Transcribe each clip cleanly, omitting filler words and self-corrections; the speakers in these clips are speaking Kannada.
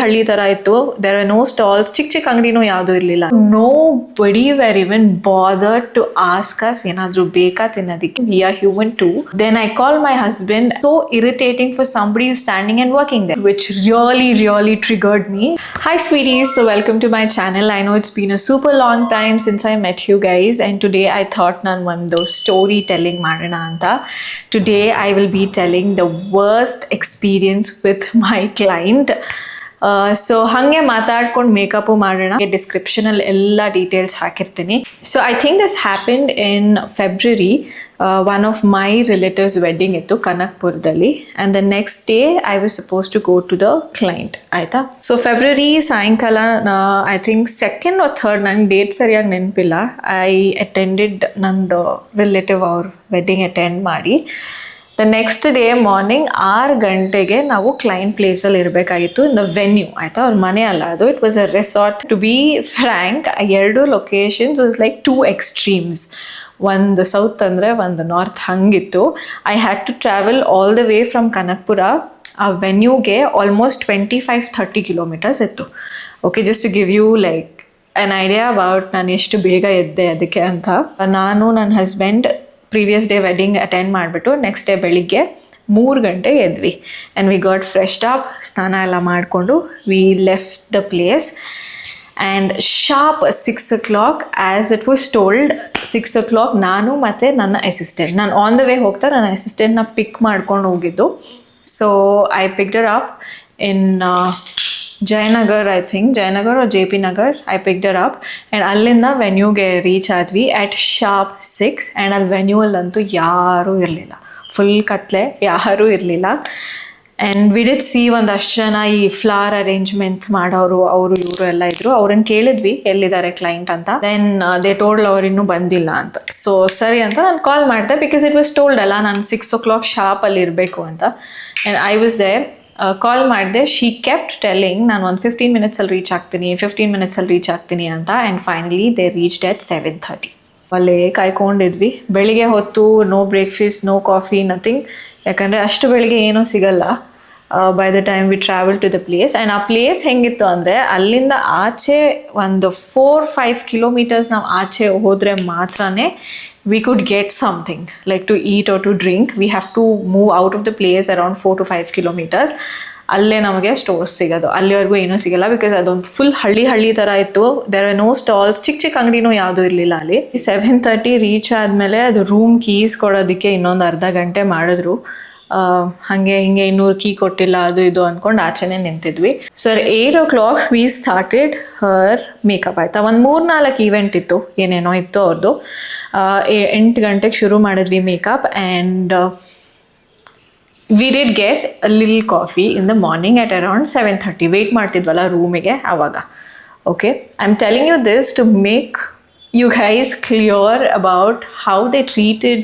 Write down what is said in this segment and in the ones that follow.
ಹಳ್ಳಿ ತರ ಇತ್ತು. ದೇರ್ ಆರ್ ನೋ ಸ್ಟಾಲ್ಸ್, ಚಿಕ್ಕ ಅಂಗಡಿನೂ ಯಾವ್ದು ಇರ್ಲಿಲ್ಲ. Nobody were even bother to ask us ಏನಾದ್ರು ಬೇಕಾ ತಿನ್ನೋದಕ್ಕೆ. We are human too. Then I call my husband. So irritating for somebody who's standing and working there, which really triggered me. Hi sweeties, so welcome to my channel. I know it's been a super long time since I met you guys, and today I thought nan ಒಂದು storytelling ಮಾಡೋಣ ಅಂತ. Today I will be telling the worst experience with my client. So ಹಾಗೆ ಮಾತಾಡ್ಕೊಂಡು ಮೇಕಪ್ ಮಾಡೋಣ. ಡಿಸ್ಕ್ರಿಪ್ಷನಲ್ಲಿ ಎಲ್ಲ ಡೀಟೇಲ್ಸ್ ಹಾಕಿರ್ತೀನಿ. So I think this happened in February. One of my relatives wedding ಇತ್ತು ಕನಕ್ಪುರದಲ್ಲಿ, and the next day I was suppose to go to the client. ಆಯಿತಾ? ಸೊ ಫೆಬ್ರವರಿ ಸಾಯಂಕಾಲ I think 2nd or 3rd, ನನಗೆ ಡೇಟ್ ಸರಿಯಾಗಿ ನೆನಪಿಲ್ಲ, ಐ ಅಟೆಂಡೆಡ್ ನಂದು ರಿಲೇಟಿವ್ ಅವ್ರ ವೆಡ್ಡಿಂಗ್ ಅಟೆಂಡ್ ಮಾಡಿ. ದ ನೆಕ್ಸ್ಟ್ ಡೇ ಮಾರ್ನಿಂಗ್ 6 ಗಂಟೆಗೆ ನಾವು ಕ್ಲೈಂಟ್ ಪ್ಲೇಸಲ್ಲಿ ಇರಬೇಕಾಗಿತ್ತು, ಇನ್ ದ ವೆನ್ಯೂ. ಆಯಿತಾ? ಅವ್ರ ಮನೆ ಅಲ್ಲ ಅದು, it was a resort. To be frank, 2 locations was like 2 extremes. ಒಂದು ಸೌತ್ ಅಂದರೆ ಒಂದು ನಾರ್ತ್ ಹಂಗಿತ್ತು. I had to travel all the way from Kanakapura. ಆ ವೆನ್ಯೂಗೆ ಆಲ್ಮೋಸ್ಟ್ 25-30 ಕಿಲೋಮೀಟರ್ಸ್ ಇತ್ತು. Okay, just to give you like an idea about ನಾನು ಎಷ್ಟು ಬೇಗ ಎದ್ದೆ ಅದಕ್ಕೆ ಅಂತ. ನಾನು ನನ್ನ husband previous day wedding attend ಮಾಡಿಬಿಟ್ಟು ನೆಕ್ಸ್ಟ್ ಡೇ ಬೆಳಿಗ್ಗೆ 3 ಗಂಟೆಗೆ ಎದ್ವಿ. ಆ್ಯಂಡ್ ವಿ ಗಾಟ್ ಫ್ರೆಶ್ಡ್ ಅಪ್, ಸ್ನಾನ ಎಲ್ಲ ಮಾಡಿಕೊಂಡು we left the place. And sharp 6 o'clock, as it was told, 6 o'clock ನಾನು ಮತ್ತು ನನ್ನ ಅಸಿಸ್ಟೆಂಟ್, ನಾನು ಆನ್ ದ ವೇ ಹೋಗ್ತಾ ನನ್ನ ಅಸಿಸ್ಟೆಂಟ್ನ ಪಿಕ್ ಮಾಡ್ಕೊಂಡು ಹೋಗಿದ್ದು. So I picked up in Jayanagar, I think Jayanagar or JP Nagar. I picked up and ಅಲ್ಲಿಂದ ವೆನ್ಯೂಗೆ ರೀಚ್ ಆದ್ವಿ ಅಟ್ ಶಾರ್ಪ್ 6. ಆ್ಯಂಡ್ ಅಲ್ಲಿ ವೆನ್ಯೂವಲ್ಲಂತೂ ಯಾರೂ ಇರಲಿಲ್ಲ, ಫುಲ್ ಕತ್ಲೆ, ಯಾರೂ ಇರಲಿಲ್ಲ. ಆ್ಯಂಡ್ ವಿ ಡಿಡ್ ಸಿ ಒಂದಷ್ಟು ಜನ ಈ ಫ್ಲವರ್ ಅರೇಂಜ್ಮೆಂಟ್ಸ್ ಮಾಡೋರು, ಅವರು ಇವರು ಎಲ್ಲ ಇದ್ರು. ಅವ್ರನ್ನ ಕೇಳಿದ್ವಿ ಎಲ್ಲಿದ್ದಾರೆ ಕ್ಲೈಂಟ್ ಅಂತ. ದೆನ್ ದೇ ಟೋಲ್ಡ್ ಅವ್ರು ಇನ್ನೂ ಬಂದಿಲ್ಲ ಅಂತ. ಸೊ ಸರಿ ಅಂತ ನಾನು ಕಾಲ್ ಮಾಡಿದೆ, ಬಿಕಾಸ್ ಇಟ್ ವಾಸ್ ಟೋಲ್ಡ್ ಅಲ್ಲ ನಾನು 6 o'clock ಶಾರ್ಪಲ್ಲಿ ಇರಬೇಕು ಅಂತ. And I was there. Call ಮಾಡಿದೆ. ಶಿ ಕೆಪ್ಟ್ ಟೆಲ್ಲಿಂಗ್ ನಾನು ಒಂದು 15 minutesಲ್ಲಿ ರೀಚ್ ಆಗ್ತೀನಿ, 15 minutesಲ್ಲಿ ರೀಚ್ ಆಗ್ತೀನಿ ಅಂತ. And finally they reached at 7:30. ಅಲ್ಲೇ ಕಾಯ್ಕೊಂಡಿದ್ವಿ. ಬೆಳಿಗ್ಗೆ ಹೊತ್ತು no breakfast, no coffee, nothing. ಯಾಕಂದರೆ ಅಷ್ಟು ಬೆಳಿಗ್ಗೆ ಏನೂ ಸಿಗಲ್ಲ by the time we travel to the place. And ಆ ಪ್ಲೇಸ್ ಹೆಂಗಿತ್ತು ಅಂದರೆ, ಅಲ್ಲಿಂದ ಆಚೆ ಒಂದು 4-5 kilometers ನಾವು ಆಚೆ ಹೋದರೆ ಮಾತ್ರನೇ we could get something like to eat or to drink. We have to move out of the place around 4-5 kilometers. ಅಲ್ಲೇ ನಮಗೆ ಸ್ಟೋರ್ಸ್ ಸಿಗೋದು, ಅಲ್ಲಿವರೆಗೂ ಏನೂ ಸಿಗಲ್ಲ. ಬಿಕಾಸ್ ಅದೊಂದು ಫುಲ್ ಹಳ್ಳಿ ಥರ ಇತ್ತು. ದೇರ್ ಆರ್ ನೋ ಸ್ಟಾಲ್ಸ್, ಚಿಕ್ಕ ಅಂಗಡಿನೂ ಯಾವುದೂ ಇರಲಿಲ್ಲ ಅಲ್ಲಿ. 7:30 ರೀಚ್ ಆದಮೇಲೆ ಅದು ರೂಮ್ ಕೀಸ್ ಕೊಡೋದಕ್ಕೆ ಇನ್ನೊಂದು ಅರ್ಧ ಗಂಟೆ ಮಾಡಿದ್ರು. ಹಾಗೆ ಹಿಂಗೆ 200 ಕೀ ಕೊಟ್ಟಿಲ್ಲ, ಅದು ಇದು ಅಂದ್ಕೊಂಡು ಆಚೆನೇ ನಿಂತಿದ್ವಿ. So 8 o'clock we started her makeup. ಆಯಿತಾ? ಒಂದು 3-4 ಈವೆಂಟ್ ಇತ್ತು, ಏನೇನೋ ಇತ್ತು ಅವ್ರದ್ದು. 8 ಗಂಟೆಗೆ ಶುರು ಮಾಡಿದ್ವಿ makeup. And we did get a lil coffee in the morning at around 7:30. Wait ಮಾಡ್ತಿದ್ವಲ್ಲ ರೂಮಿಗೆ ಆವಾಗ. Okay, I am telling you this to make you guys clear about how they treated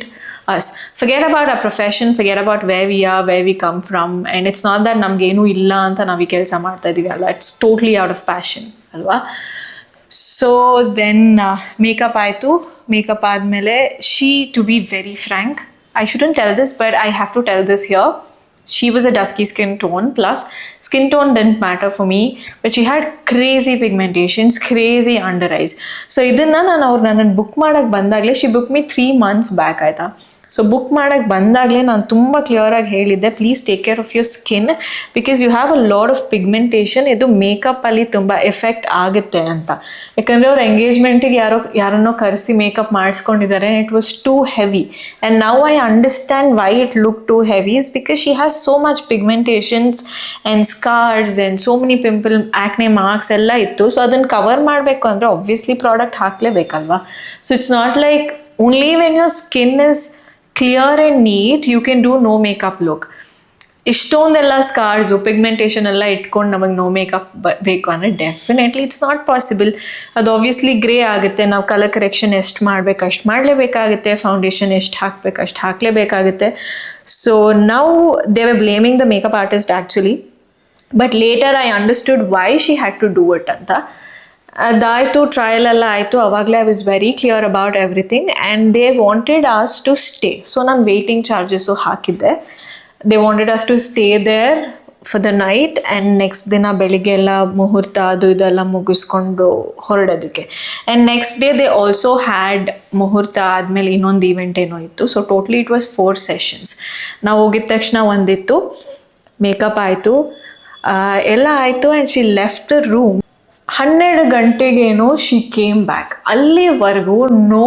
us. Forget about our profession, forget about where we are, where we come from. And it's not that ನಮ್ಗೆ ಏನೂ ಇಲ್ಲ ಅಂತ ನಾವು ಈ ಕೆಲಸ ಮಾಡ್ತಾ ಇದ್ದೀವಿ ಅಲ್ಲ, it's totally out of passion ಅಲ್ವಾ. ಸೊ ದೆನ್ ಮೇಕಪ್ ಆಯಿತು. ಮೇಕಪ್ ಆದಮೇಲೆ to be very frank, I shouldn't tell this, but I have to tell this here. She was a dusky skin tone, plus skin tone didn't matter for me, but she had crazy pigmentations, crazy under eyes. So ಇದನ್ನ ನಾನು ನನ್ನನ್ನು ಬುಕ್ ಮಾಡೋಕ್ಕೆ ಬಂದಾಗಲೇ, she booked me 3 months back. ಆಯಿತಾ? ಸೊ ಬುಕ್ ಮಾಡೋಕ್ಕೆ ಬಂದಾಗಲೇ ನಾನು ತುಂಬ ಕ್ಲಿಯರಾಗಿ ಹೇಳಿದ್ದೆ, please take care of your skin, because you have a lot of pigmentation, ಇದು ಮೇಕಪ್ಪಲ್ಲಿ ತುಂಬ ಎಫೆಕ್ಟ್ ಆಗುತ್ತೆ ಅಂತ. ಯಾಕಂದರೆ ಅವ್ರ ಎಂಗೇಜ್ಮೆಂಟಿಗೆ ಯಾರನ್ನೋ ಕರೆಸಿ ಮೇಕಪ್ ಮಾಡಿಸ್ಕೊಂಡಿದ್ದಾರೆ. It was too heavy. And now I understand why it look too heavy, is because she has so much pigmentations and scars and so many pimple, acne marks ಎಲ್ಲ ಇತ್ತು. ಸೊ ಅದನ್ನು ಕವರ್ ಮಾಡಬೇಕು ಅಂದರೆ ಆಬ್ವಿಯಸ್ಲಿ ಪ್ರಾಡಕ್ಟ್ ಹಾಕಲೇಬೇಕಲ್ವಾ. So it's not like only when your skin is clear and neat you can do no makeup look. ಇಷ್ಟೊಂದೆಲ್ಲ ಸ್ಕಾರ್ಸು ಪಿಗ್ಮೆಂಟೇಷನ್ ಎಲ್ಲ ಇಟ್ಕೊಂಡು ನಮಗೆ ನೋ ಮೇಕಪ್ ಬೇಕು ಅಂದರೆ ಡೆಫಿನೆಟ್ಲಿ ಇಟ್ಸ್ ನಾಟ್ ಪಾಸಿಬಲ್. ಅದು ಆಬ್ವಿಯಸ್ಲಿ ಗ್ರೇ ಆಗುತ್ತೆ. ನಾವು ಕಲರ್ ಕರೆಕ್ಷನ್ ಎಷ್ಟು ಮಾಡಬೇಕು ಅಷ್ಟು ಮಾಡಲೇಬೇಕಾಗುತ್ತೆ, ಫೌಂಡೇಶನ್ ಎಷ್ಟು ಹಾಕಬೇಕು ಅಷ್ಟು ಹಾಕಲೇಬೇಕಾಗುತ್ತೆ. So now they were blaming the makeup artist actually, but later I understood why she had to do it ಅಂತ. ಅದಾಯಿತು, ಟ್ರಯಲ್ ಎಲ್ಲ ಆಯಿತು. ಅವಾಗಲೇ I was very clear about everything. And they wanted us to stay. So ನಾನು ವೇಟಿಂಗ್ ಚಾರ್ಜಸ್ಸು ಹಾಕಿದ್ದೆ. They wanted us to stay there for the night and next ದಿನ ಬೆಳಿಗ್ಗೆ ಎಲ್ಲ ಮುಹೂರ್ತ ಅದು ಇದೆಲ್ಲ ಮುಗಿಸ್ಕೊಂಡು ಹೊರಡೋದಕ್ಕೆ. And next day they also had ಮುಹೂರ್ತ ಆದಮೇಲೆ ಇನ್ನೊಂದು ಈವೆಂಟ್ ಏನೋ ಇತ್ತು. So totally it was 4 sessions. ನಾವು ಹೋಗಿದ ತಕ್ಷಣ ಒಂದಿತ್ತು, ಮೇಕಪ್ ಆಯಿತು, ಎಲ್ಲ ಆಯಿತು and she left the room. 12 ಗಂಟೆಗೇನೋ ಶಿ ಕೇಮ್ ಬ್ಯಾಕ್. ಅಲ್ಲಿವರೆಗೂ ನೋ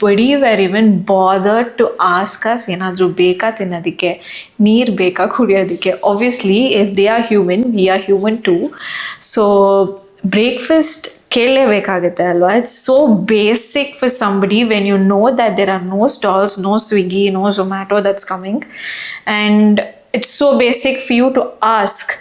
ಬಡಿ were even bother to ask us ಏನಾದರೂ ಬೇಕಾ ತಿನ್ನೋದಕ್ಕೆ, ನೀರು ಬೇಕಾ ಕುಡಿಯೋದಕ್ಕೆ. Obviously if they are human, we are human too. So breakfast ಕೇಳಲೇಬೇಕಾಗುತ್ತೆ ಅಲ್ವಾ. It's so basic for somebody when you know that there are no stalls, no Swiggy, no Zomato that's coming, and it's so basic for you to ask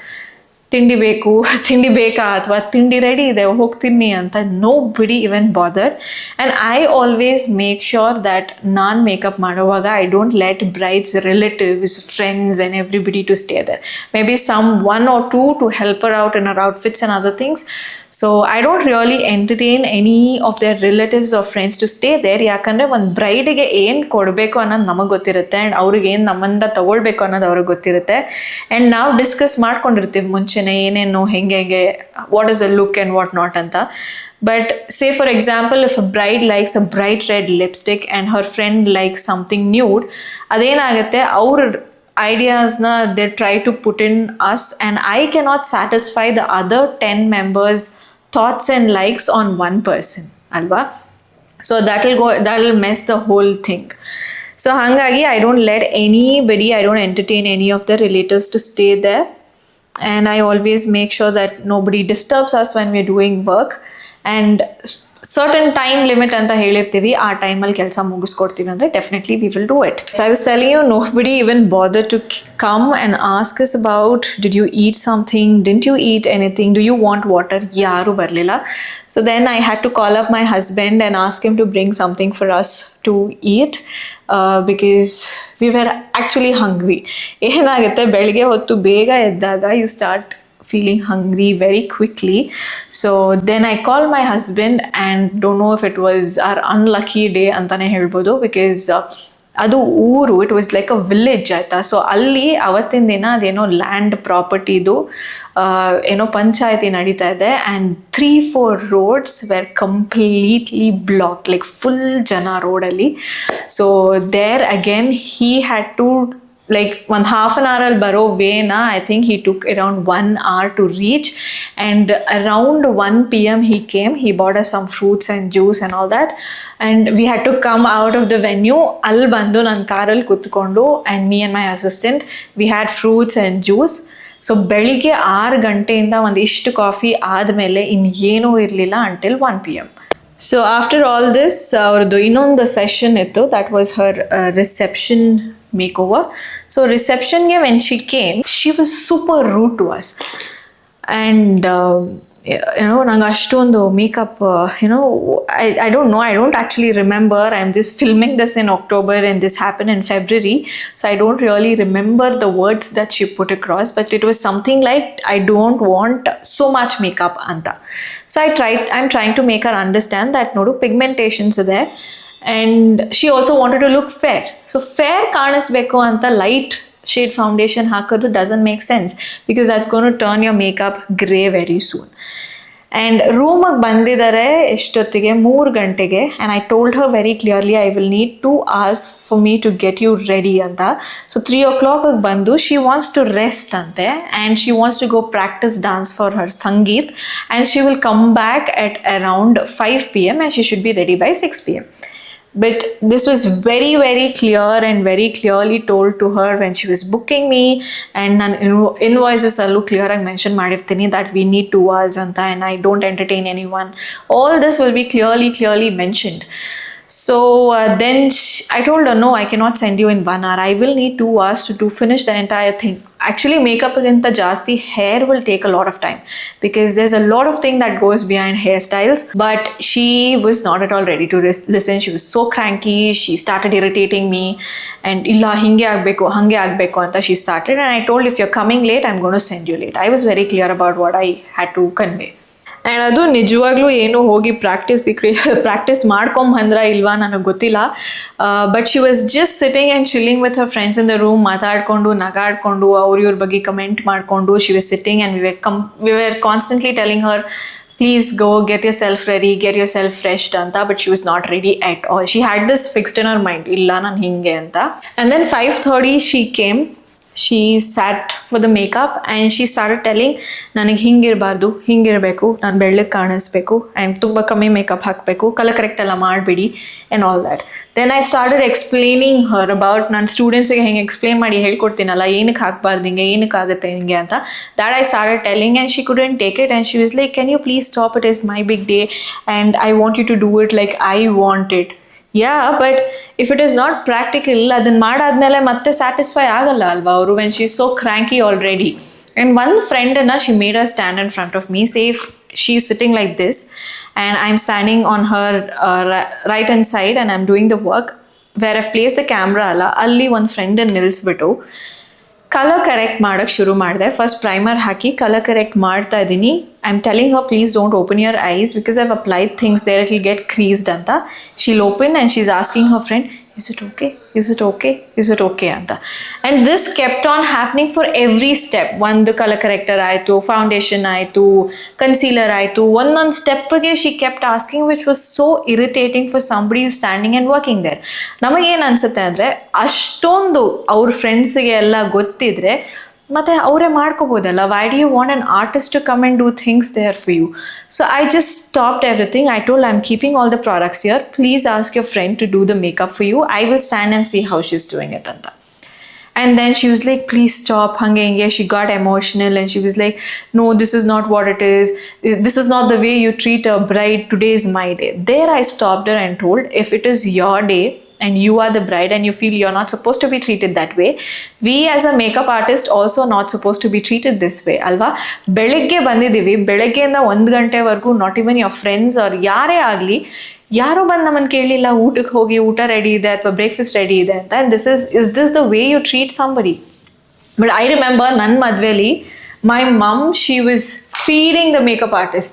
ತಿಂಡಿ ಬೇಕು, ತಿಂಡಿ ಬೇಕಾ ಅಥವಾ ತಿಂಡಿ ರೆಡಿ ಇದೆ ಹೋಗಿ ತಿನ್ನಿ ಅಂತ. Nobody even bother. And I always make sure that ನಾನು ಮೇಕಪ್ ಮಾಡುವಾಗ I don't let brides relatives, friends and everybody to stay there. Maybe some 1 or 2 to help her out in her outfits and other things. So I don't really entertain any of their relatives or friends to stay there. ಯಾಕಂದರೆ ಒಂದು ಬ್ರೈಡಿಗೆ ಏನು ಕೊಡಬೇಕು ಅನ್ನೋದು ನಮಗೆ ಗೊತ್ತಿರುತ್ತೆ ಆ್ಯಂಡ್ ಅವ್ರಿಗೆ ಏನು ನಮ್ಮಿಂದ ತೊಗೊಳ್ಬೇಕು ಅನ್ನೋದು ಅವ್ರಿಗೆ ಗೊತ್ತಿರುತ್ತೆ. ಆ್ಯಂಡ್ ನಾವು ಡಿಸ್ಕಸ್ ಮಾಡ್ಕೊಂಡಿರ್ತೀವಿ ಮುಂಚೆನೇ ಏನೇನು ಹೆಂಗೆ what is a look and what not ಅಂತ. But say for example, if a bride likes a bright red lipstick and her friend likes something nude, ಅದೇನಾಗುತ್ತೆ, ಅವ್ರ ideasna they try to put in us, and I cannot satisfy the other 10 members thoughts and likes on one person alva. So that'll mess the whole thing. So hangagi I don't let anybody, I don't entertain any of the relatives to stay there, and I always make sure that nobody disturbs us when we're doing work. And certain time limit ಅಂತ ಹೇಳಿರ್ತೀವಿ, ಆ ಟೈಮಲ್ಲಿ ಕೆಲಸ ಮುಗಿಸ್ಕೊಡ್ತೀವಿ ಅಂದರೆ definitely we will do it. So I was telling you, nobody even bother to come and ask us about did you eat something, didn't you eat anything, do you want water, ಯಾರೂ ಬರಲಿಲ್ಲ. So then I had to call up my husband and ask him to bring something for us to eat, because we were actually ಹಂಗ್ರಿ. ಏನಾಗುತ್ತೆ, ಬೆಳಗ್ಗೆ ಹೊತ್ತು ಬೇಗ ಎದ್ದಾಗ you start feeling hungry very quickly. So then I called my husband and don't know if it was our unlucky day antane helbodu, because ಅದು ಊರು, it was like a village ಆಯಿತಾ. ಸೊ ಅಲ್ಲಿ ಅವತ್ತಿನ ದಿನ ಅದೇನೋ ಲ್ಯಾಂಡ್ ಪ್ರಾಪರ್ಟಿದು ಏನೋ ಪಂಚಾಯತಿ ನಡೀತಾ ಇದೆ. And 3-4 roads were completely block, like full ಜನ ರೋಡಲ್ಲಿ. So there again he had to, like 1/2 an hour al baro wayna I think he took around 1 hour to reach, and around 1 p.m. he came, he bought us some fruits and juice and all that, and we had to come out of the venue. Al bandu nan car al kutkondo, and me and my assistant, we had fruits and juice. So ಬೆಳಿಗ್ಗೆ 6 ಗಂಟೆಯಿಂದ ಒಂದಿಷ್ಟು ಕಾಫಿ ಆದಮೇಲೆ ಇನ್ನೇನೂ ಇರಲಿಲ್ಲ until 1 p.m. So after all this ಅವ್ರದ್ದು ಇನ್ನೊಂದು ಸೆಷನ್ ಇತ್ತು, that was her reception makeover. So reception ge when she came, she was super rude to us, and ನಂಗೆ ಅಷ್ಟೊಂದು makeup I don't know, I don't actually remember. I'm just filming this in October and this happened in February, so I don't really remember the words that she put across, but it was something like I don't want so much makeup anta. So I'm trying to make her understand that nodu pigmentations are there, and she also wanted to look fair. So fair ಕಾಣಿಸ್ಬೇಕು ಅಂತ ಲೈಟ್ ಶೇಡ್ ಫೌಂಡೇಶನ್ ಹಾಕೋದು doesn't make sense, because that's going to turn your makeup grey very soon. And ರೂಮಿಗೆ ಬಂದಿದ್ದಾರೆ ಎಷ್ಟೊತ್ತಿಗೆ, 3 ಗಂಟೆಗೆ. And I told her very clearly I will need 2 hours for me to get you ready ಅಂತ. ಸೊ 3 o'clock ಬಂದು ಶಿ ವಾಂಟ್ಸ್ ಟು ರೆಸ್ಟ್ ಅಂತೆ, and she wants to go practice dance for her sangeet, and she will come back at around 5 p.m. And she should be ready by 6 p.m. But this was very, very clear and very clearly told to her when she was booking me, and nan invoices allu clear agi mention madirtini that we need 2 hours anta, and I don't entertain anyone. All this will be clearly mentioned. So then I told her, no, I cannot send you in 1 hour. I will need 2 hours to finish the entire thing. Actually, makeup ginta jaasti hair will take a lot of time, because there's a lot of thing that goes behind hairstyles. But she was not at all ready to listen. She was so cranky. She started irritating me, and illa hinge agbeku anta she started. And I told, if you're coming late, I'm going to send you late. I was very clear about what I had to convey. And ಅದು ನಿಜವಾಗ್ಲೂ ಏನು ಹೋಗಿ ಪ್ರಾಕ್ಟೀಸ್ ಮಾಡ್ಕೊಂಬಂದ್ರ ಇಲ್ವಾ ನನಗೆ ಗೊತ್ತಿಲ್ಲ. But she was just sitting and chilling with her friends in the room, ಮಾತಾಡಿಕೊಂಡು ನಗಾಡಿಕೊಂಡು ಇವ್ರ ಬಗ್ಗೆ ಕಮೆಂಟ್ ಮಾಡಿಕೊಂಡು she was sitting and we were constantly telling her please go get yourself ready, get yourself freshed anta, but she was not ready at all. She had this fixed in her mind, illa nan hinge anta. And then 5:30 she came, she sat for the makeup and she started telling ನನಗೆ ಹಿಂಗಿರಬಾರ್ದು, ಹಿಂಗಿರಬೇಕು, ನಾನು ಬೆಳ್ಳಗೆ ಕಾಣಿಸ್ಬೇಕು ಆ್ಯಂಡ್ ತುಂಬ ಕಮ್ಮಿ ಮೇಕಪ್ ಹಾಕಬೇಕು, ಕಲರ್ ಕರೆಕ್ಟ್ ಎಲ್ಲ ಮಾಡಬೇಡಿ and all that. Then I started explaining her about ನಾನು ಸ್ಟೂಡೆಂಟ್ಸಿಗೆ ಹೆಂಗೆ ಎಕ್ಸ್ಪ್ಲೇನ್ ಮಾಡಿ ಹೇಳ್ಕೊಡ್ತೀನಲ್ಲ ಏನಕ್ಕೆ ಹಾಕಬಾರ್ದು ಹಿಂಗೆ, ಏನಕ್ಕೆ ಆಗುತ್ತೆ ಹಿಂಗೆ ಅಂತ. That I started telling and she couldn't take it and she was like, can you please stop, it is my big day and I want you to do it like I want it. But if it is not practical, ಅದನ್ನು ಮಾಡಾದ್ಮೇಲೆ ಮತ್ತೆ ಸ್ಯಾಟಿಸ್ಫೈ ಆಗಲ್ಲ ಅಲ್ವಾ ಅವರು, when she is so cranky already. And ಒಂದು ಫ್ರೆಂಡನ್ನು she made a stand in front of me, safe she is sitting like this and I'm standing on her right hand side and I'm doing the work. Where I've placed the camera alla alli one friend ನಿಲ್ಲಿಸ್ಬಿಟ್ಟು ಕಲರ್ ಕರೆಕ್ಟ್ ಮಾಡೋಕ್ಕೆ ಶುರು ಮಾಡಿದೆ. ಫಸ್ಟ್ ಪ್ರೈಮರ್ ಹಾಕಿ ಕಲರ್ ಕರೆಕ್ಟ್ ಮಾಡ್ತಾ ಇದ್ದೀನಿ. I am telling her please don't open your eyes because I've applied things there, it will get creased ಅಂತ. She'll open and she is asking her friend, is it okay, is it okay, is it okay anta. And this kept on happening for every step. ಒಂದು ಕಲರ್ ಕರೆಕ್ಟರ್ ಆಯಿತು, ಫೌಂಡೇಶನ್ ಆಯಿತು, ಕನ್ಸೀಲರ್ ಆಯಿತು, ಒಂದೊಂದು ಸ್ಟೆಪ್ಗೆ she kept asking, which was so irritating for somebody you standing and working there. ನಮಗೇನು ಅನಿಸುತ್ತೆ ಅಂದರೆ ಅಷ್ಟೊಂದು ಅವ್ರ ಫ್ರೆಂಡ್ಸಿಗೆ ಎಲ್ಲ ಗೊತ್ತಿದ್ರೆ ಮತ್ತೆ ಅವರೇ ಮಾಡ್ಕೋಬೋದಲ್ಲ. Why do you want an artist to come and do things there for you? So I just stopped everything. I told I am keeping all the products here, please ask your friend to do the makeup for you, I will stand and see how she is doing it ಅಂತ. And then she was like, please stop, hange hinge. She got emotional and she was like, no, this is not what it is. This is not the way you treat a bride. Today is my day. There I stopped her and told, if it is your day and you are the bride and you feel you're not supposed to be treated that way, we as a makeup artist also not supposed to be treated this way, alva. ಬೆಳಗ್ಗೆ ಬಂದಿದ್ದೀವಿ, ಬೆಳಗ್ಗೆಯಿಂದ 1 ಗಂಟೆವರೆಗೂ not even your friends are ಯಾರೇ ಆಗಲಿ ಯಾರೋ ಬಂದು ನಮ್ಮನ್ನು ಕೇಳಲಿಲ್ಲ, ಊಟಕ್ಕೆ ಹೋಗಿ ಊಟ ರೆಡಿ ಇದೆ ಅಥವಾ ಬ್ರೇಕ್ಫಾಸ್ಟ್ ರೆಡಿ ಇದೆ ಅಂತ. And is this the way you treat somebody? But I remember ನನ್ನ ಮದುವೆಲಿ my mom, she was feeding the makeup artist.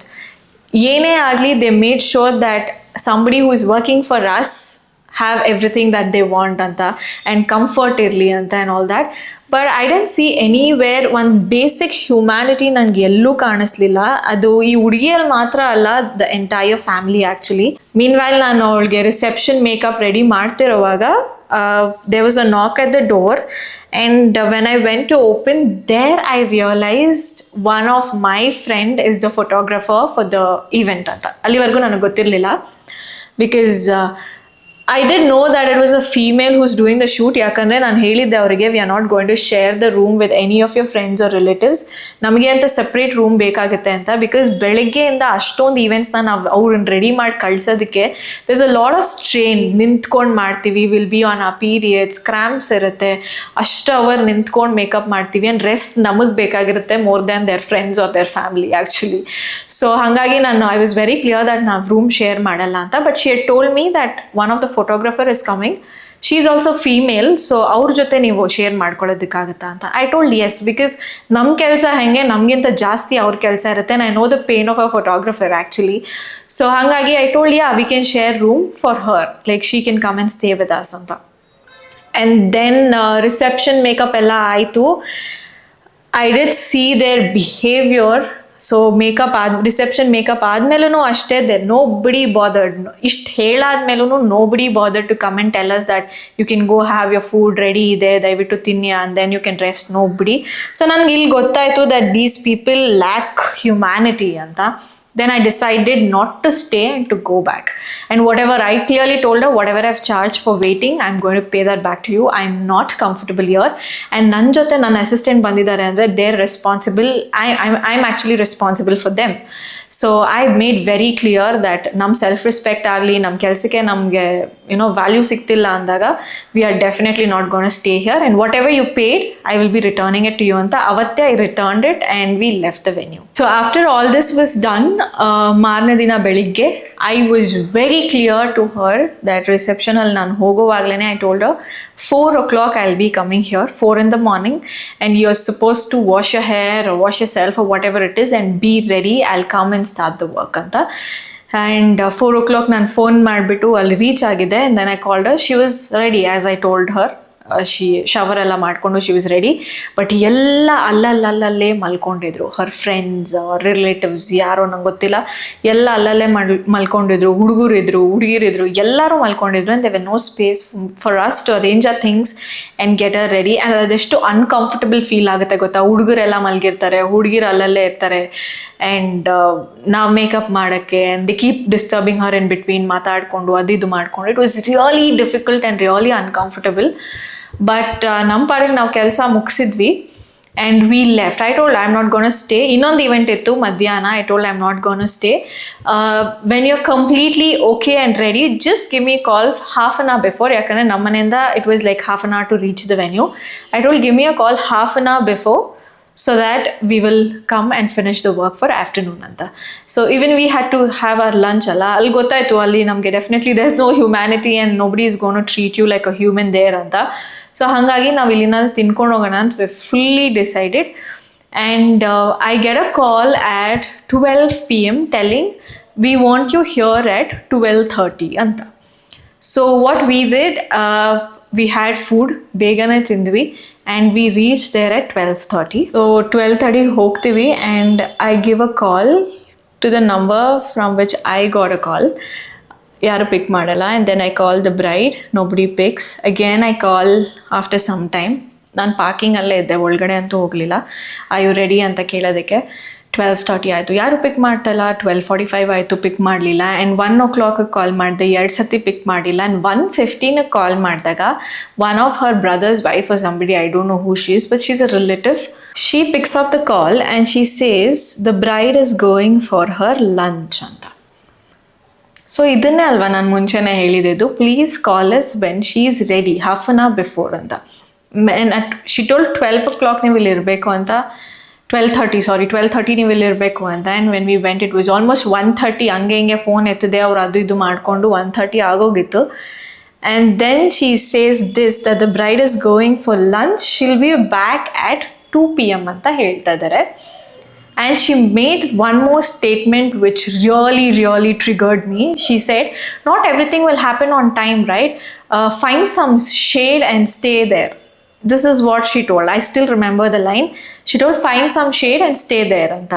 ಏನೇ ಆಗಲಿ they made sure that somebody who is working for us have everything that they want anta and comfort irli anta and all that. But I didn't see anywhere one basic humanity ನನಗೆ ಎಲ್ಲೂ ಕಾಣಿಸ್ಲಿಲ್ಲ. ಅದು ಈ ಹುಡುಗಿಯಲ್ಲಿ ಮಾತ್ರ ಅಲ್ಲ, the entire family actually. Meanwhile ನಾನು ಅವಳಿಗೆ ರಿಸೆಪ್ಷನ್ ಮೇಕಪ್ ರೆಡಿ ಮಾಡ್ತಿರೋವಾಗ there was a knock at the door and when I went to open, there I realized one of my friend is the photographer for the event ಅಂತ. ಅಲ್ಲಿವರೆಗೂ ನನಗೆ ಗೊತ್ತಿರಲಿಲ್ಲ because I didn't know that it was a female who's doing the shoot. ಯಾಕಂದರೆ ನಾನು ಹೇಳಿದ್ದೆ ಅವರಿಗೆ, we are not going to share the room with any of your friends or relatives. ನಮಗೆ ಅಂತ ಸಪ್ರೇಟ್ ರೂಮ್ ಬೇಕಾಗುತ್ತೆ ಅಂತ. ಬಿಕಾಸ್ ಬೆಳಗ್ಗೆಯಿಂದ ಅಷ್ಟೊಂದು ಈವೆಂಟ್ಸ್ನ ನಾವು ಅವ್ರನ್ನ ರೆಡಿ ಮಾಡಿ ಕಳ್ಸೋದಕ್ಕೆ there's a lot of strain. ನಿಂತ್ಕೊಂಡು ಮಾಡ್ತೀವಿ, ವಿಲ್ ಬಿ ಆನ್ ಆ ಪೀರಿಯಡ್ಸ್, ಕ್ರ್ಯಾಂಪ್ಸ್ ಇರುತ್ತೆ, ಅಷ್ಟು ಅವರ್ ನಿಂತ್ಕೊಂಡು ಮೇಕಪ್ ಮಾಡ್ತೀವಿ ಆ್ಯಂಡ್ ರೆಸ್ಟ್ ನಮಗೆ ಬೇಕಾಗಿರುತ್ತೆ more than their friends or their family actually. So ಹಾಗಾಗಿ I was very clear that ನಾವು ರೂಮ್ ಶೇರ್ ಮಾಡಲ್ಲ ಅಂತ. But she had told me that one of the photographer is coming, she is also female, so ಅವ್ರ ಜೊತೆ ನೀವು ಶೇರ್ ಮಾಡ್ಕೊಳ್ಳೋದಕ್ಕಾಗತ್ತಾ ಅಂತ. ಐ ಟೋಲ್ಡ್ ಎಸ್, ಬಿಕಾಸ್ ನಮ್ಮ ಕೆಲಸ ಹೆಂಗೆ ನಮಗಿಂತ ಜಾಸ್ತಿ ಅವ್ರ ಕೆಲಸ ಇರುತ್ತೆ. I know the pain of a photographer actually. So ಹಾಗಾಗಿ I told we can share room for her, like she can come and stay with us ಅಂತ. ಆ್ಯಂಡ್ ದೆನ್ ರಿಸೆಪ್ಷನ್ ಮೇಕಪ್ ಎಲ್ಲ ಆಯಿತು. I did see their behaviour. So reception makeup ಆದಮೇಲೂ ಅಷ್ಟೇ, ನೋ ಬಡಿ ಬಾದರ್ಡ್. ಇಷ್ಟು ಹೇಳಾದ್ಮೇಲೂ nobody bothered to come and tell us that you can go have your food ready ಇದೆ, ದಯವಿಟ್ಟು ತಿನ್ನಿ and then you can rest. Nobody. So ನನಗೆ ಇಲ್ಲಿ ಗೊತ್ತಾಯಿತು that these people lack humanity ಅಂತ. Then I decided not to stay and to go back. And whatever I clearly told her, whatever I've charged for waiting, I'm going to pay that back to you. I'm not comfortable here. And ನನ್ನ ಜೊತೆ ನನ್ನ ಅಸಿಸ್ಟೆಂಟ್ ಬಂದಿದ್ದಾರೆ ಅಂದರೆ they're responsible. I'm actually responsible for them. So I made very clear that ನಮ್ಮ ಸೆಲ್ಫ್ ರೆಸ್ಪೆಕ್ಟ್ ಆಗಲಿ, ನಮ್ಮ ಕೆಲಸಕ್ಕೆ ನಮಗೆ ವ್ಯಾಲ್ಯೂ ಸಿಗ್ತಿಲ್ಲ ಅಂದಾಗ we are definitely not going to stay here. And whatever you paid, I will be returning it to you ಅಂತ. ಅವತ್ತೇ I returned it and we left the venue. So after all this was done, ಮಾರನೇ ದಿನ ಬೆಳಿಗ್ಗೆ I was very clear to her that ರಿಸೆಪ್ಷನಲ್ಲಿ ನಾನು ಹೋಗೋವಾಗಲೇ I told her 4 o'clock I will be coming here 4 in the morning and you are supposed to wash your hair or wash yourself or whatever it is and be ready, I'll come and start the work ಅಂತ. ಆ್ಯಂಡ್ 4 o'clock ನಾನು ಫೋನ್ ಮಾಡಿಬಿಟ್ಟು ಅಲ್ಲಿ ರೀಚ್ ಆಗಿದೆ. And then I called her. She was ready as I told her. Shower ಎಲ್ಲ ಮಾಡಿಕೊಂಡು ಶಿ ವಾಸ್ ರೆಡಿ. ಬಟ್ ಎಲ್ಲ ಅಲ್ಲಲ್ಲೇ ಮಲ್ಕೊಂಡಿದ್ರು. ಹರ್ ಫ್ರೆಂಡ್ಸ್ ರಿಲೇಟಿವ್ಸ್ ಯಾರೋ ನಂಗೆ ಗೊತ್ತಿಲ್ಲ, ಎಲ್ಲ ಅಲ್ಲಲ್ಲೇ ಮಲ್ಕೊಂಡಿದ್ರು. ಹುಡುಗರಿದ್ರು, ಹುಡುಗಿರಿದ್ರು, ಎಲ್ಲರೂ ಮಲ್ಕೊಂಡಿದ್ರು. And they were no space for us to arrange a things and get uh ready. And ಅದೆಷ್ಟು ಅನ್ಕಂಫರ್ಟಬಲ್ ಫೀಲ್ ಆಗುತ್ತೆ ಗೊತ್ತಾ. ಹುಡುಗರೆಲ್ಲ ಮಲಗಿರ್ತಾರೆ, ಹುಡುಗಿರು ಅಲ್ಲಲ್ಲೇ ಇರ್ತಾರೆ. ಆ್ಯಂಡ್ ನಾವು ಮೇಕಪ್ ಮಾಡೋಕ್ಕೆ and they keep disturbing her in between, ಮಾತಾಡಿಕೊಂಡು ಅದು ಮಾಡಿಕೊಂಡು. It was really difficult and really uncomfortable. But ನಮ್ಮ ಪಾಡಿಗೆ ನಾವು ಕೆಲಸ ಮುಗಿಸಿದ್ವಿ and we left. I told I am not gonna stay. ಇನ್ನೊಂದು ಇವೆಂಟ್ ಇತ್ತು ಮಧ್ಯಾಹ್ನ. I told I am not gonna stay. When you are completely okay and ready, just give me call half an hour before. ಯಾಕಂದರೆ ನಮ್ಮ ಮನೆಯಿಂದ it was like half an hour to reach the venue. I told give me a call half an hour before so that we will come and finish the work for afternoon anta. So even we had to have our lunch alla. Alli gottaytu alli namge definitely there's no humanity and nobody is going to treat you like a human there anta. So hangagi ನಾವು ಇಲ್ಲಿನ ತಿನ್ಕೊಂಡು ಹೋಗೋಣ ಅಂತ we fully decided. And I get a call at 12 p.m. telling we want you here at 12:30 anta. So what we did, we had food, ಬೇಗನೆ ತಿಂದ್ವಿ. And we reached there at 12:30. So 12:30 ಹೋಗ್ತೀವಿ and I give a call to the number from which I got a call. ಯಾರು ಪಿಕ್ ಮಾಡಲ್ಲ. And then I call the bride, nobody picks. Again I call after some time. ನಾನು ಪಾರ್ಕಿಂಗಲ್ಲೇ ಇದ್ದೆ, ಒಳಗಡೆ ಅಂತೂ ಹೋಗಲಿಲ್ಲ. ಐ ಯು ರೆಡಿ ಅಂತ ಕೇಳೋದಕ್ಕೆ 12:30 ಆಯಿತು, ಯಾರು ಪಿಕ್ ಮಾಡ್ತಾಯಿಲ್ಲ. 12:45 ಆಯಿತು, ಪಿಕ್ ಮಾಡಲಿಲ್ಲ. ಆ್ಯಂಡ್ 1 o'clock ಕಾಲ್ ಮಾಡಿದೆ, 2 ಸತಿ ಪಿಕ್ ಮಾಡಿಲ್ಲ. ಆ್ಯಂಡ್ 1:15 ಕಾಲ್ ಮಾಡಿದಾಗ one of her brother's wife or somebody, I don't know who she is, but she is a relative. She picks up the call and she says the bride is going for her lunch ಅಂತ. ಸೊ ಇದನ್ನೇ ಅಲ್ವಾ ನಾನು ಮುಂಚೆನೇ ಹೇಳಿದ್ದು, please call us when she is ready, half an hour before ಅಂತ. ಶಿ ಟೋಲ್ಡ್ 12 o'clock ನೀವು ಇಲ್ಲಿ ಇರಬೇಕು ಅಂತ. 12:30 ನೀವು ಇಲ್ಲಿರಬೇಕು ಅಂತ. And when we went it was almost 1:30. ಹಂಗೆ ಹಿಂಗೆ ಫೋನ್ ಎತ್ತಿದೆ, ಅವ್ರು ಅದು ಇದು ಮಾಡಿಕೊಂಡು 1:30 ಆಗೋಗಿತ್ತು. And then she says this that the bride is going for lunch, she'll be back at 2 p.m. ಅಂತ ಹೇಳ್ತಾ ಇದ್ದಾರೆ. And she made one more statement which really triggered me. She said, not everything will happen on time, right? Find some shade and stay there. This is what she told. I still remember the line. She told, find some shade and stay there ಅಂತ.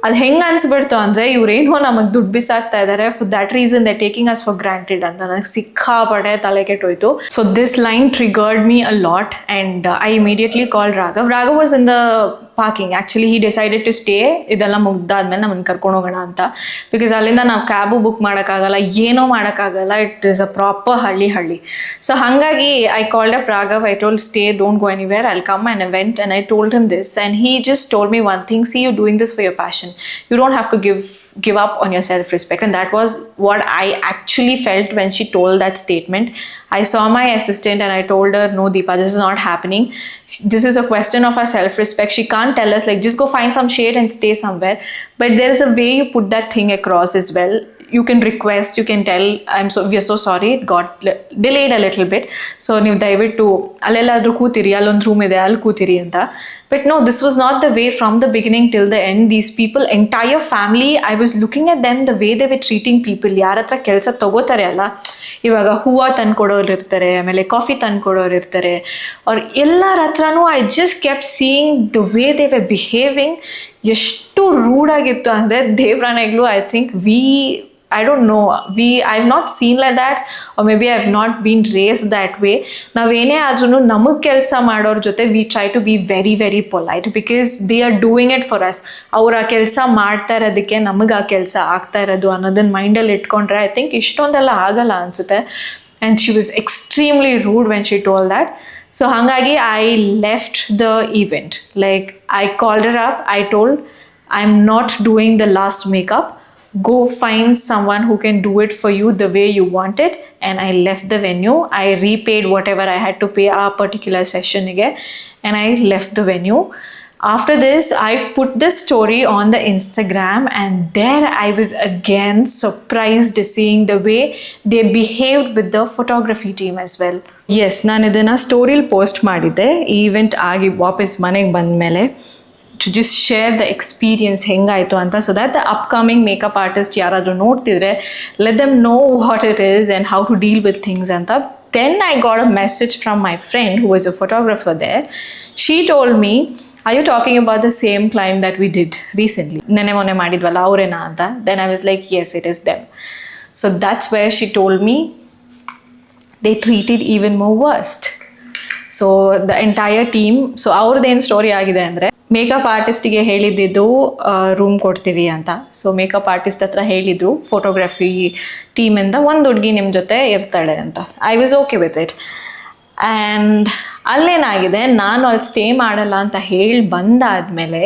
ಅದು ಹೆಂಗೆ ಅನ್ಸ್ಬಿಡ್ತು ಅಂದರೆ, ಇವ್ರೇನೋ ನಮಗೆ ದುಡ್ಡು ಬಿಸಾಕ್ತಾ ಇದ್ದಾರೆ, for that reason they taking us for granted ಅಂತ. ನನಗೆ ಸಿಕ್ಕಾಪಡೆ ತಲೆ ಕೆಟ್ಟೋಯ್ತು. So this line triggered me a lot and I immediately call Raghav. Raghav was in the parking. Actually he decided to stay, ಇದೆಲ್ಲ ಮುಗ್ದಾದ್ಮೇಲೆ ನಮ್ಮನ್ನು ಕರ್ಕೊಂಡು ಹೋಗೋಣ ಅಂತ. ಬಿಕಾಸ್ ಅಲ್ಲಿಂದ ನಾವು ಕ್ಯಾಬು ಬುಕ್ ಮಾಡೋಕ್ಕಾಗಲ್ಲ, ಏನೋ ಮಾಡೋಕ್ಕಾಗಲ್ಲ. ಇಟ್ ಈಸ್ ಅ ಪ್ರಾಪರ್ ಹಳ್ಳಿ. ಸೊ ಹಾಗಾಗಿ I called up Raghav. I told, stay, don't go anywhere, I'll come on event. And I told him this and he just told me one thing, see, you're doing this for your passion. You don't have to give up on your self-respect. And that was what I actually felt when she told that statement. I saw my assistant and I told her, no Deepa, this is not happening. This is a question of our self-respect. She can't tell us like, just go find some shade and stay somewhere. But there is a way you put that thing across as well. You can request, you can tell, we are so sorry, it got delayed a little bit. So ನೀವು ದಯವಿಟ್ಟು ಅಲ್ಲೆಲ್ಲಾದರೂ ಕೂತಿರಿ, ಅಲ್ಲೊಂದು ರೂಮ್ ಇದೆ, ಅಲ್ಲಿ ಕೂತಿರಿ ಅಂತ. But no, this was not the way from the beginning till the end. These people, entire family, I was looking at them, the way they were treating people. ಯಾರ ಹತ್ರ ಕೆಲಸ ತಗೋತಾರೆ ಅಲ್ಲ, ಇವಾಗ ಹೂವು ತಂದ್ಕೊಡೋರು ಇರ್ತಾರೆ, ಆಮೇಲೆ ಕಾಫಿ ತಂದ್ಕೊಡೋರು ಇರ್ತಾರೆ, ಅವ್ರು ಎಲ್ಲರ ಹತ್ರನೂ I just kept seeing the way they were behaving. ಎಷ್ಟು ರೂಢಾಗಿತ್ತು ಅಂದರೆ ದೇವ್ರಾನೆಗ್ಲು, I think I don't know, I've not seen like that, or maybe I've not been raised that way. ನಾವೇನೇ ಆದ್ರೂ ನಮಗೆ ಕೆಲಸ ಮಾಡೋರ ಜೊತೆ we try to be very polite because they are doing it for us. ಅವ್ರು ಆ ಕೆಲಸ ಮಾಡ್ತಾ ಇರೋದಕ್ಕೆ ನಮಗೆ ಆ ಕೆಲಸ ಆಗ್ತಾ ಇರೋದು ಅನ್ನೋದನ್ನ ಮೈಂಡಲ್ಲಿ ಇಟ್ಕೊಂಡ್ರೆ ಐ ಥಿಂಕ್ ಇಷ್ಟೊಂದೆಲ್ಲ ಆಗಲ್ಲ ಅನಿಸುತ್ತೆ. And she was extremely rude when she told that. So hangagi I left the event. Like I called her up, I told, I'm not doing the last makeup. Go find someone who can do it for you the way you want it. And I left the venue. I repaid whatever I had to pay a particular session again, and I left the venue. After this, I put this story on the Instagram, and there I was again surprised seeing the way they behaved with the photography team as well. Yes, ನಾನು ಇದನ್ನು ಸ್ಟೋರಿಲಿ ಪೋಸ್ಟ್ ಮಾಡಿದ್ದೆ ಈವೆಂಟ್ ಆಗಿ ವಾಪಸ್ ಮನೆಗೆ ಬಂದ ಮೇಲೆ, to just share the experience ಹೆಂಗಾಯಿತು ಅಂತ, so that the upcoming makeup artist ಯಾರಾದರೂ ನೋಡ್ತಿದ್ರೆ, let them know what it is and how to deal with things ಅಂತ. Then I got a message from my friend who was a photographer there. She told me, are you talking about the same client that we did recently? ನೆನೆ ಮೊನ್ನೆ ಮಾಡಿದ್ವಲ್ಲ ಅವರೇನಾ ಅಂತ. Then I was like, yes, it is them. So that's where she told me they treated even more worst. So the entire team, so ಅವ್ರದ್ದೇನು ಸ್ಟೋರಿ ಆಗಿದೆ ಅಂದರೆ, ಮೇಕಪ್ ಆರ್ಟಿಸ್ಟಿಗೆ ಹೇಳಿದ್ದು ರೂಮ್ ಕೊಡ್ತೀವಿ ಅಂತ. ಸೊ ಮೇಕಪ್ ಆರ್ಟಿಸ್ಟ್ ಹತ್ರ ಹೇಳಿದ್ರು ಫೋಟೋಗ್ರಫಿ ಟೀಮಿಂದ ಒಂದು ಹುಡುಗಿ ನಿಮ್ಮ ಜೊತೆ ಇರ್ತಾಳೆ ಅಂತ. I was okay with it. And ಅಲ್ಲೇನಾಗಿದೆ, ನಾನು ಅಲ್ಲಿ ಸ್ಟೇ ಮಾಡಲ್ಲ ಅಂತ ಹೇಳಿ ಬಂದಾದಮೇಲೆ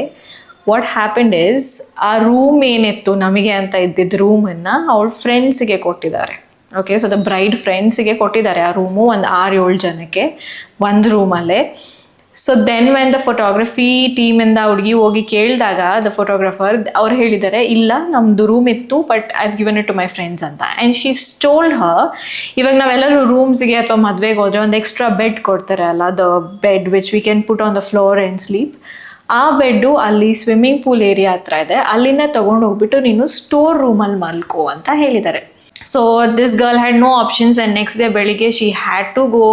ವಾಟ್ ಹ್ಯಾಪನ್ಡ್ ಇಸ್, ಆ ರೂಮ್ ಏನಿತ್ತು ನಮಗೆ ಅಂತ ಇದ್ದಿದ್ದು ರೂಮನ್ನು ಅವಳ ಫ್ರೆಂಡ್ಸಿಗೆ ಕೊಟ್ಟಿದ್ದಾರೆ. ಓಕೆ, ಸೊ ದ ಬ್ರೈಡ್ ಫ್ರೆಂಡ್ಸಿಗೆ ಕೊಟ್ಟಿದ್ದಾರೆ ಆ ರೂಮು, ಒಂದು 6-7 ಜನಕ್ಕೆ ಒಂದು ರೂಮಲ್ಲೇ. So then when the photography ಟೀಮಿಂದ ಹುಡುಗಿ ಹೋಗಿ ಕೇಳಿದಾಗ ದ ಫೋಟೋಗ್ರಫರ್ ಅವ್ರು ಹೇಳಿದ್ದಾರೆ, ಇಲ್ಲ ನಮ್ಮದು ರೂಮ್ ಇತ್ತು but I have given it to my friends ಅಂತ. ಆ್ಯಂಡ್ ಶಿ ಟೋಲ್ಡ್ ಹರ್, ಇವಾಗ ನಾವೆಲ್ಲರೂ ರೂಮ್ಸ್ಗೆ ಅಥವಾ ಮದುವೆಗೆ ಹೋದರೆ ಒಂದು ಎಕ್ಸ್ಟ್ರಾ ಬೆಡ್ ಕೊಡ್ತಾರೆ ಅಲ್ಲ, the bed which we can put on the floor and sleep. ಆ ಬೆಡ್ಡು ಅಲ್ಲಿ ಸ್ವಿಮ್ಮಿಂಗ್ ಪೂಲ್ ಏರಿಯಾ ಹತ್ರ ಇದೆ, ಅಲ್ಲಿಂದ ತೊಗೊಂಡು ಹೋಗ್ಬಿಟ್ಟು ನೀನು ಸ್ಟೋರ್ ರೂಮಲ್ಲಿ ಮಲ್ಕೋ ಅಂತ ಹೇಳಿದ್ದಾರೆ. So this girl had no options, and next day ಬೆಳಿಗ್ಗೆ she had to go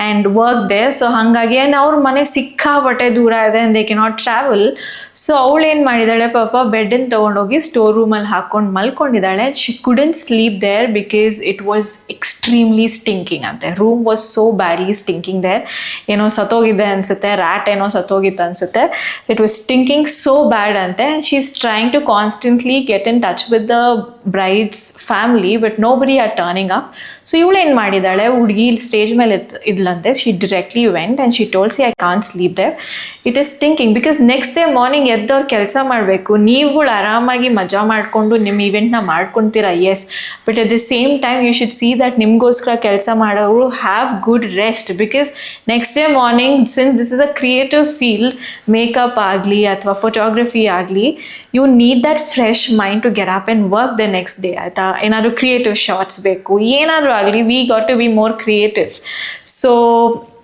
and work there. So ಹಾಗಾಗಿ ಅವ್ರ ಮನೆ ಸಿಕ್ಕಾಪಟ್ಟೆ ದೂರ ಇದೆ and they cannot travel. So ಅವಳು ಏನು ಮಾಡಿದಾಳೆ, ಪಾಪ ಬೆಡ್ಡನ್ನು ತೊಗೊಂಡೋಗಿ ಸ್ಟೋರ್ ರೂಮಲ್ಲಿ ಹಾಕ್ಕೊಂಡು ಮಲ್ಕೊಂಡಿದ್ದಾಳೆ. she couldn't sleep there because it was extremely stinking ಅಂತೆ. Room was so badly stinking there. ಏನೋ ಸತ್ತೋಗಿದೆ ಅನಿಸುತ್ತೆ, ರ್ಯಾಟ್ ಏನೋ ಸತ್ತೋಗಿತ್ತು ಅನಿಸುತ್ತೆ. it was stinking so bad ಅಂತೆ. she's trying to constantly get in touch with the bride's family, but nobody are turning up. So ಇವಳು ಏನು ಮಾಡಿದಾಳೆ, ಹುಡುಗಿ ಸ್ಟೇಜ್ ಮೇಲೆ ಇದ್ಲಂತೆ. she directly went and she told, see I can't sleep there, it is stinking. because next day morning ಎದ್ದವ್ರು ಕೆಲಸ ಮಾಡಬೇಕು, ನೀವುಗಳು ಆರಾಮಾಗಿ ಮಜಾ ಮಾಡಿಕೊಂಡು ನಿಮ್ಮ ಇವೆಂಟ್ನ ಮಾಡ್ಕೊತೀರಾ, yes, but at the same time you should see that ನಿಮಗೋಸ್ಕರ ಕೆಲಸ ಮಾಡೋರು have good rest. Because next day morning, since this is a creative field, makeup ಆಗಲಿ ಅಥವಾ ಫೋಟೋಗ್ರಫಿ ಆಗಲಿ, you need that fresh mind to get up and work the next day. ಆಯಿತಾ, ಏನಾದರೂ ಕ್ರಿಯೇಟಿವ್ ಶಾರ್ಟ್ಸ್ ಬೇಕು, ಏನಾದರೂ ಆಗಲಿ, we got to be more creative. So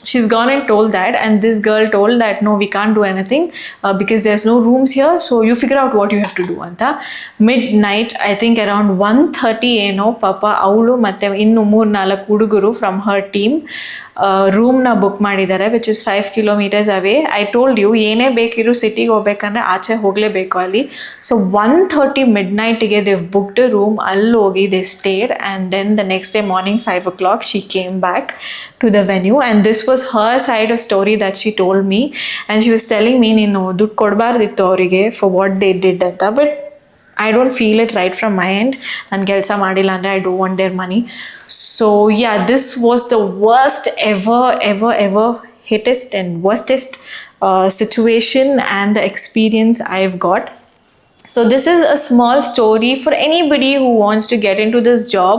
she's gone and told that, and this girl told that no, we can't do anything because there's no rooms here, so you figure out what you have to do anta. Midnight, I think around 1:30 ಏನೋ, ಪಾಪ ಅವಳು ಮತ್ತೆ ಇನ್ನು 3-4 ಹುಡುಗರು ಫ್ರಮ್ ಹರ್ ಟೀಮ್ ರೂಮ್ನ ಬುಕ್ ಮಾಡಿದ್ದಾರೆ, which is 5 kilometers away. I told you, ಏನೇ ಬೇಕಿದ್ರು ಸಿಟಿಗೆ ಹೋಗ್ಬೇಕಂದ್ರೆ ಆಚೆ ಹೋಗಲೇಬೇಕು ಅಲ್ಲಿ. ಸೊ 1:30 midnight-ಗೆ ದೇವ್ ಬುಕ್ಡ್ ರೂಮ್, ಅಲ್ಲಿ ಹೋಗಿ they stayed, and then the next day morning 5 o'clock she came back to the venue, and this was her side of story that she told me. And she was telling me, ನೀನು ದುಡ್ಡು ಕೊಡಬಾರ್ದಿತ್ತು ಅವರಿಗೆ for what they did ಅಂತ, but I don't feel it right from my end. ನಾನು ಕೆಲಸ ಮಾಡಿಲ್ಲ ಅಂದರೆ I don't want their money. So yeah, this was the worst ever hittest and worstest situation and the experience I've got. So this is a small story for anybody who wants to get into this job.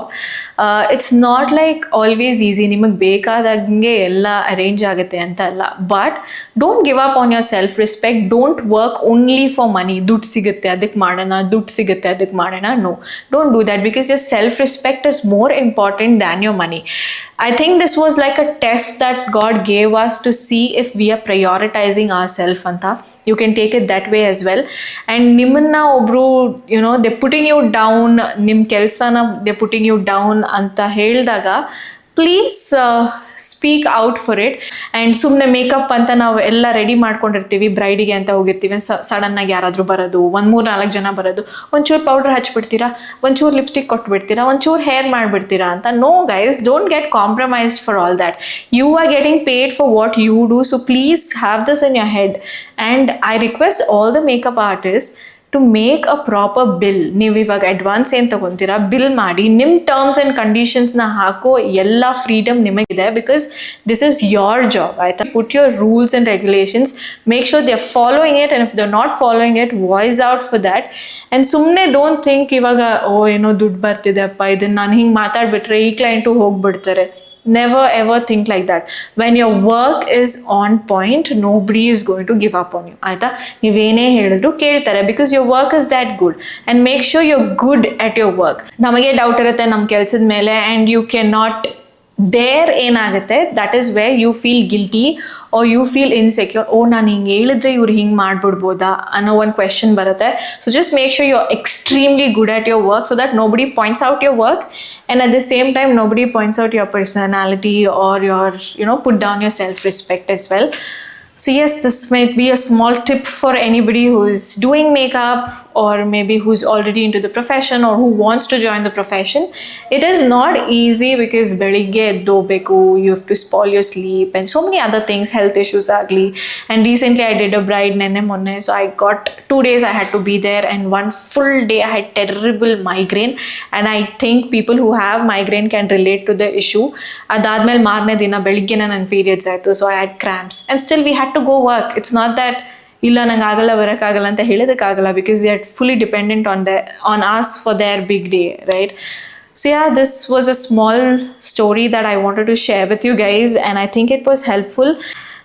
It's not like always easy. ನಿಮಗೆ ಬೇಕಾದಂಗೆ ಎಲ್ಲ ಅರೇಂಜ್ ಆಗುತ್ತೆ ಅಂತ ಅಲ್ಲ, but don't give up on your self respect. Don't work only for money. ದುಡ್ಡು ಸಿಗುತ್ತೆ ಅದಕ್ಕೆ ಮಾಡೋಣ, ದುಡ್ಡು ಸಿಗುತ್ತೆ ಅದಕ್ಕೆ ಮಾಡೋಣ. No, don't do that, because your self respect is more important than your money. I think this was like a test that God gave us to see if we are prioritizing ourselves anta. You can take it that way as well. And nimanna obru, you know, they're putting you down, nim kelsana they're putting you down anta heldaga, please speak out for it. And ಸುಮ್ಮನೆ ಮೇಕಪ್ ಅಂತ ನಾವು ಎಲ್ಲ ರೆಡಿ ಮಾಡ್ಕೊಂಡಿರ್ತೀವಿ, ಬ್ರೈಡಿಗೆ ಅಂತ ಹೋಗಿರ್ತೀವಿ, ಸಡನ್ನಾಗಿ ಯಾರಾದರೂ ಬರೋದು, 3-4 ಜನ ಬರೋದು, ಒಂಚೂರು ಪೌಡ್ರ್ ಹಚ್ಬಿಡ್ತೀರಾ, ಒಂಚೂರು ಲಿಪ್ಸ್ಟಿಕ್ ಕೊಟ್ಬಿಡ್ತೀರಾ, ಒಂಚೂರು ಹೇರ್ ಮಾಡಿಬಿಡ್ತೀರಾ ಅಂತ. No guys, don't get compromised for all that. You are getting paid for what you do, so please have this in your head. And I request all the makeup artist to make a proper bill. ನೀವು ಇವಾಗ ಅಡ್ವಾನ್ಸ್ ಏನು ತೊಗೊತೀರಾ, ಬಿಲ್ ಮಾಡಿ, ನಿಮ್ಮ ಟರ್ಮ್ಸ್ ಆ್ಯಂಡ್ ಕಂಡೀಷನ್ಸ್ನ ಹಾಕೋ ಎಲ್ಲ ಫ್ರೀಡಮ್ ನಿಮಗಿದೆ, because this is your job. ಆಯಿತಾ, put your rules and regulations, make sure they are following it, and if they are not following it, voice out for that. And ಸುಮ್ಮನೆ ಡೋಂಟ್ ಥಿಂಕ್ ಇವಾಗ ಏನೋ ದುಡ್ಡು ಬರ್ತಿದೆ ಅಪ್ಪ, ಇದನ್ನು ನಾನು ಹಿಂಗೆ ಮಾತಾಡ್ಬಿಟ್ರೆ ಈ ಕ್ಲೈಂಟು ಹೋಗ್ಬಿಡ್ತಾರೆ. Never ever think like that. When your work is on point, nobody is going to give up on you. ಆಯ್ತಾ, ನೀವೇನೇ ಹೇಳಿದ್ರು ಕೇಳ್ತಾರೆ, because your work is that good. And make sure you're good at your work. ನಮಗೆ ಡೌಟ್ ಇರುತ್ತೆ ನಮ್ಮ ಕೆಲಸದ ಮೇಲೆ, and you cannot ದೇರ್ ಏನಾಗುತ್ತೆ, that is where you feel guilty or you feel insecure. ಓ, ನಾನು ಹಿಂಗೆ ಹೇಳಿದ್ರೆ ಇವ್ರು ಹಿಂಗೆ ಮಾಡ್ಬಿಡ್ಬೋದಾ ಅನ್ನೋ ಒಂದು ಕ್ವೆಶನ್ ಬರುತ್ತೆ. So just make sure you are extremely good at your work, so that nobody points out your work, and at the same time nobody points out your personality or your put down your self-respect as well. So yes, this might be a small tip for anybody who is doing makeup, or maybe who's already into the profession, or who wants to join the profession. It is not easy because beligge eddobeku, you have to spoil your sleep and so many other things, health issues agli. And recently I did a bride nenne monne, so I got 2 days I had to be there, and 1 full day I had terrible migraine, and I think people who have migraine can relate to the issue. Adadmel marne dina beligge ನನ್ನ periods ಆಯ್ತು, so I had cramps, and still we had to go work. It's not that ಇಲ್ಲ ನಂಗೆ ಆಗಲ್ಲ ಬರೋಕ್ಕಾಗಲ್ಲ ಅಂತ ಹೇಳೋದಕ್ಕಾಗಲ್ಲ, because they are fully dependent on us for their big day, right? So yeah, this was a small story that I wanted to share with you guys, and I think it was helpful.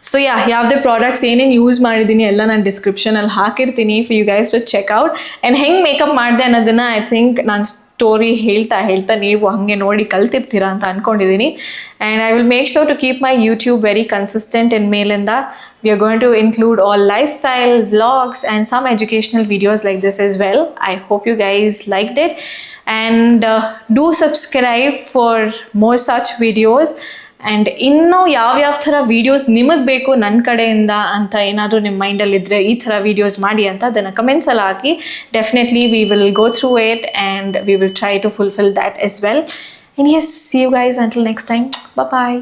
So yeah, ಯಾವುದೇ ಪ್ರಾಡಕ್ಟ್ಸ್ ಏನೇನು ಯೂಸ್ ಮಾಡಿದ್ದೀನಿ ಎಲ್ಲ ನಾನು ಡಿಸ್ಕ್ರಿಪ್ಷನಲ್ಲಿ ಹಾಕಿರ್ತೀನಿ for you guys to check out. And ಹೆಂಗೆ ಮೇಕಪ್ ಮಾಡಿದೆ ಅನ್ನೋದನ್ನು ಐ ಥಿಂಕ್ ನಾನು ಸ್ಟೋರಿ ಹೇಳ್ತಾ ನೀವು ಹಾಗೆ ನೋಡಿ ಕಲ್ತಿರ್ತೀರಾ ಅಂತ ಅಂದ್ಕೊಂಡಿದ್ದೀನಿ. And I will make sure to keep my YouTube very consistent. ಇನ್ ಮೇಲಿಂದ we are going to include all lifestyle vlogs and some educational videos like this as well. I hope you guys liked it, and do subscribe for more such videos. And ಇನ್ನೂ ಯಾವ್ಯಾವ ಥರ ವೀಡಿಯೋಸ್ ನಿಮಗೆ ಬೇಕು ನನ್ನ ಕಡೆಯಿಂದ ಅಂತ ಏನಾದರೂ ನಿಮ್ಮ ಮೈಂಡಲ್ಲಿದ್ದರೆ, ಈ ಥರ ವೀಡಿಯೋಸ್ ಮಾಡಿ ಅಂತ ಅದನ್ನು ಕಮೆಂಟ್ಸಲ್ಲಿ ಹಾಕಿ. Definitely we will go through it and we will try to fulfil that as well. And yes, see you guys until next time. Bye bye.